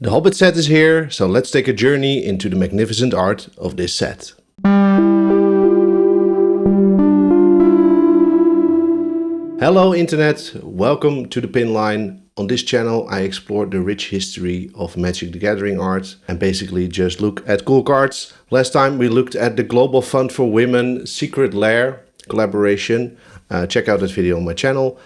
The Hobbit set is here, so let's take a journey into the magnificent art of this set. Hello Internet, welcome to the Pin Line. On this channel I explore the rich history of Magic the Gathering art and basically just look at cool cards. Last time we looked at the Global Fund for Women Secret Lair collaboration. Check out that video on my channel.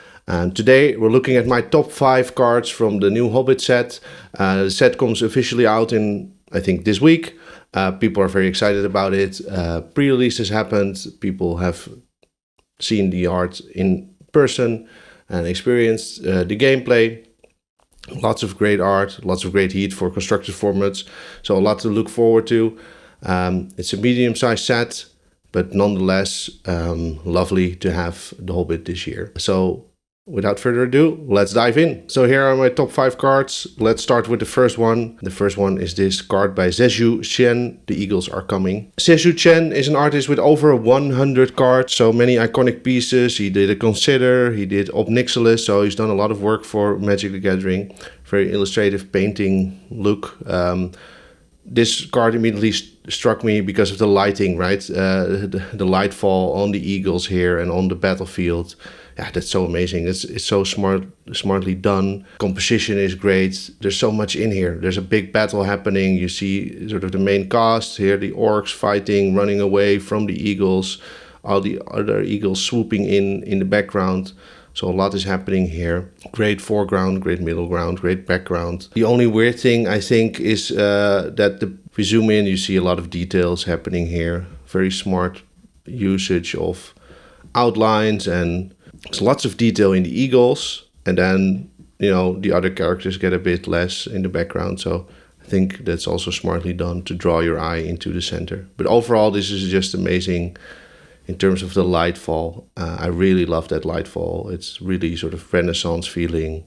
Today we're looking at my top 5 cards from the new Hobbit set. The set comes officially out in, I think, this week. People are very excited about it. Pre-release has happened. People have seen the art in person and experienced the gameplay. Lots of great art, lots of great heat for constructed formats. So a lot to look forward to. It's a medium-sized set, but nonetheless lovely to have the Hobbit this year. So without further ado, let's dive in. So here are my top 5 cards. Let's start with the first one. The first one is this card by Zhezhu Chen, The Eagles Are Coming. Zhezhu Chen is an artist with over 100 cards, so many iconic pieces. He did a Consider, he did Ob Nixilis, so he's done a lot of work for Magic the Gathering. Very illustrative painting look. This card immediately struck me because of the lighting, right? The light fall on the eagles here and on the battlefield. Yeah, that's so amazing. It's so smartly done. Composition is great. There's so much in here. There's a big battle happening. You see sort of the main cast here, the orcs fighting, running away from the eagles, all the other eagles swooping in the background. So a lot is happening here. Great foreground, great middle ground, great background. The only weird thing I think is that if we zoom in, you see a lot of details happening here. Very smart usage of outlines, and there's lots of detail in the eagles. And then, you know, the other characters get a bit less in the background. So I think that's also smartly done to draw your eye into the center. But overall, this is just amazing. In terms of the light fall, I really love that light fall. It's really sort of Renaissance feeling,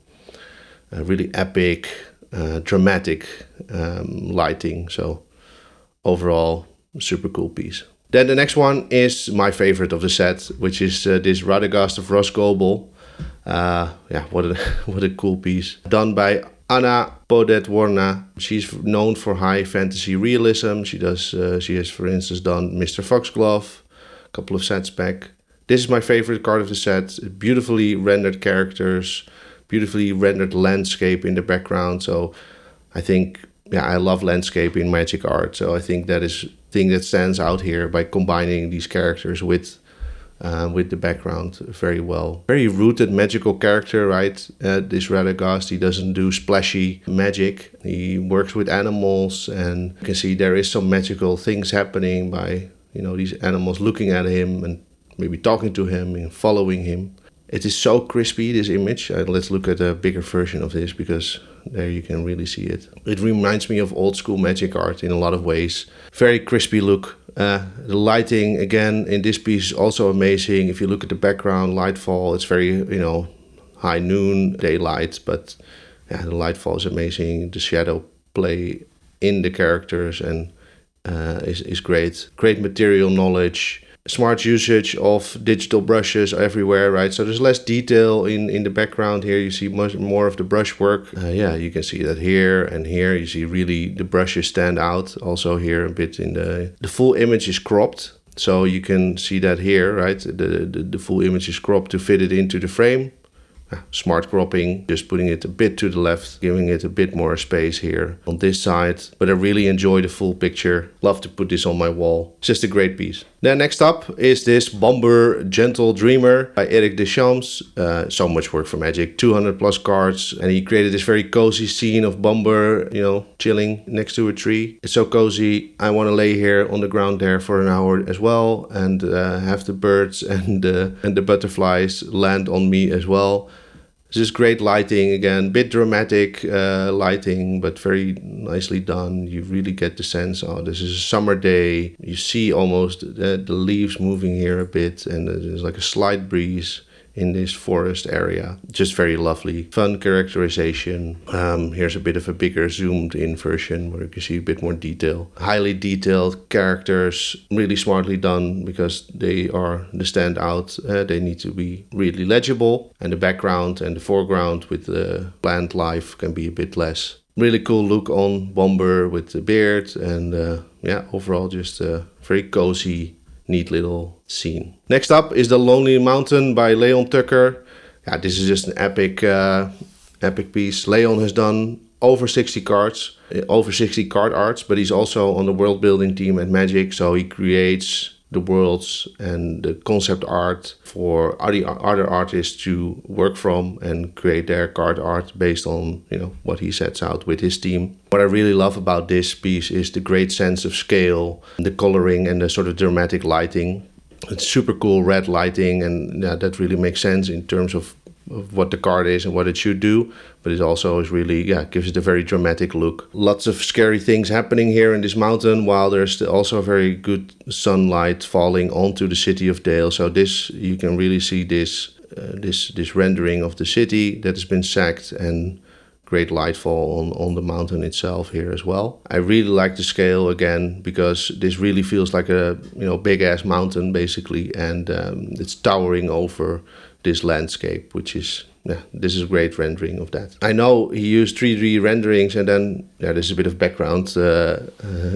really epic, dramatic lighting. So overall, super cool piece. Then the next one is my favorite of the set, which is this Radagast of Rosgobel. Yeah, what a cool piece. Done by Anna Podedworna. She's known for high fantasy realism. She has, for instance, done Mr. Foxglove. Couple of sets back. This is my favorite card of the set. Beautifully rendered characters, beautifully rendered landscape in the background. So I think, yeah, I love landscape in Magic art. So I think that is the thing that stands out here by combining these characters with the background very well. Very rooted magical character, right? This Radagast, he doesn't do splashy magic. He works with animals, and you can see there is some magical things happening by, you know, these animals looking at him and maybe talking to him and following him. It is so crispy, this image. Let's look at a bigger version of this, because there you can really see it. It reminds me of old school Magic art in a lot of ways. Very crispy look. The lighting, again, in this piece is also amazing. If you look at the background, light fall, it's very, you know, high noon, daylight. But yeah, the light fall is amazing. The shadow play in the characters and is great. Great material knowledge, smart usage of digital brushes everywhere, right? So there's less detail in the background here. You see much more of the brushwork. Yeah, you can see that here and here. You see really the brushes stand out. Also here a bit in the full image is cropped. So you can see that here, right? The full image is cropped to fit it into the frame. Smart cropping, just putting it a bit to the left, giving it a bit more space here on this side. But I really enjoy the full picture. Love to put this on my wall. It's just a great piece. Then next up is this Bomber Gentle Dreamer by Eric Deschamps. So much work for Magic, 200 plus cards. And he created this very cozy scene of Bomber, you know, chilling next to a tree. It's so cozy. I want to lay here on the ground there for an hour as well, and have the birds and the butterflies land on me as well. This is great lighting, again, bit dramatic lighting, but very nicely done. You really get the sense, oh, this is a summer day. You see almost the leaves moving here a bit, and there's like a slight breeze in this forest area. Just very lovely. Fun characterization. Here's a bit of a bigger zoomed in version where you can see a bit more detail. Highly detailed characters, really smartly done because they are the standout. They need to be really legible, and the background and the foreground with the plant life can be a bit less Really cool look on Bomber with the beard, and yeah, overall just a very cozy, neat little scene. Next up is The Lonely Mountain by Leon Tucker. Yeah, this is just an epic piece. Leon has done over 60 cards, over 60 card arts, but he's also on the world building team at Magic, so he creates the worlds and the concept art for other artists to work from and create their card art based on, you know, what he sets out with his team. What I really love about this piece is the great sense of scale, the coloring and the sort of dramatic lighting. It's super cool red lighting, and yeah, that really makes sense in terms of what the card is and what it should do, but it also is really, yeah, gives it a very dramatic look. Lots of scary things happening here in this mountain, while there's also very good sunlight falling onto the city of Dale. So this, you can really see this rendering of the city that has been sacked, and great lightfall on the mountain itself here as well. I really like the scale again, because this really feels like a, you know, big ass mountain basically, and it's towering over this landscape, which is, yeah, this is a great rendering of that. I know he used 3D renderings, and then, yeah, there's a bit of background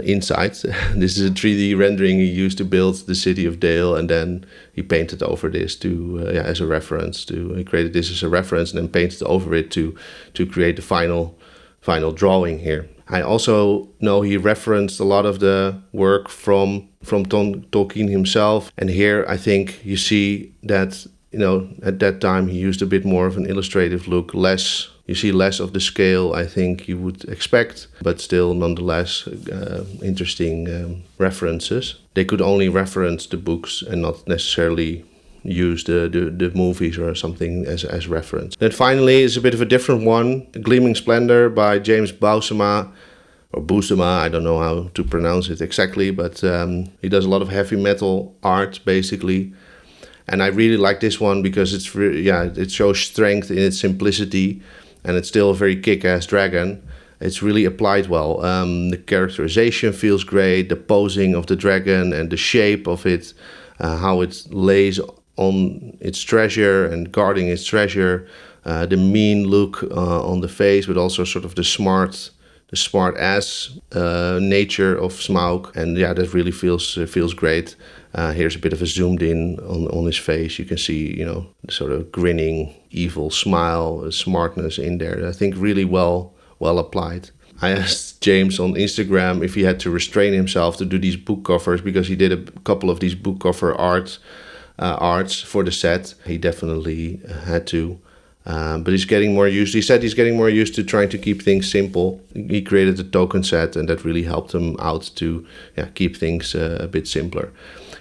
insight. This is a 3D rendering he used to build the city of Dale, and then he painted over this to, yeah, as a reference to, he created this as a reference and then painted over it to create the final drawing here. I also know he referenced a lot of the work from Tolkien himself, and here I think you see that, you know, at that time he used a bit more of an illustrative look, you see less of the scale I think you would expect, but still nonetheless interesting references. They could only reference the books and not necessarily use the movies or something as reference. Then finally is a bit of a different one, Gleaming Splendor by James Bousema, or Bousema, I don't know how to pronounce it exactly, but he does a lot of heavy metal art basically. And I really like this one because it's it shows strength in its simplicity, and it's still a very kick-ass dragon. It's really applied well. The characterization feels great, the posing of the dragon and the shape of it, how it lays on its treasure and guarding its treasure, the mean look on the face, but also sort of the smart ass nature of Smaug, and yeah, that really feels great. Here's a bit of a zoomed in on his face. You can see, you know, the sort of grinning, evil smile, smartness in there. I think really well applied. I asked James on Instagram if he had to restrain himself to do these book covers, because he did a couple of these book cover arts for the set. He definitely had to. But he's getting more used. He said he's getting more used to trying to keep things simple. He created a token set, and that really helped him out to keep things a bit simpler.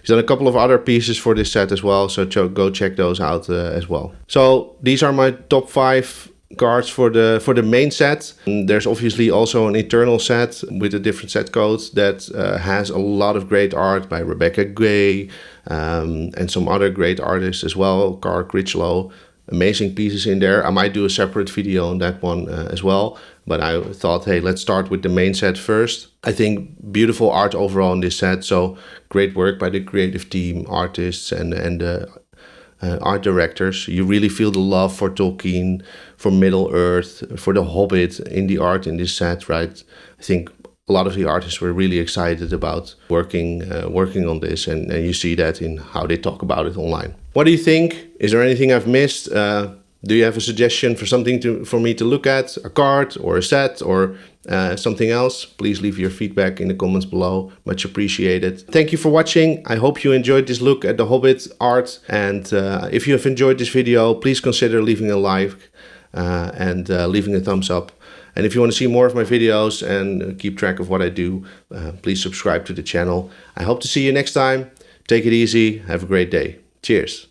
He's done a couple of other pieces for this set as well, so go check those out as well. So these are my top 5 cards for the main set. And there's obviously also an eternal set with a different set code that has a lot of great art by Rebecca Gay and some other great artists as well, Carl Critchlow. Amazing pieces in there. I might do a separate video on that one as well, but I thought, hey, let's start with the main set first. I think beautiful art overall in this set, so great work by the creative team, artists and art directors. You really feel the love for Tolkien, for Middle-earth, for the Hobbit in the art in this set, right? I think a lot of the artists were really excited about working on this, and you see that in how they talk about it online. What do you think? Is there anything I've missed? Do you have a suggestion for something for me to look at? A card or a set or something else? Please leave your feedback in the comments below. Much appreciated. Thank you for watching. I hope you enjoyed this look at the Hobbit art. And if you have enjoyed this video, please consider leaving a like and leaving a thumbs up. And if you want to see more of my videos and keep track of what I do, please subscribe to the channel. I hope to see you next time. Take it easy. Have a great day. Cheers.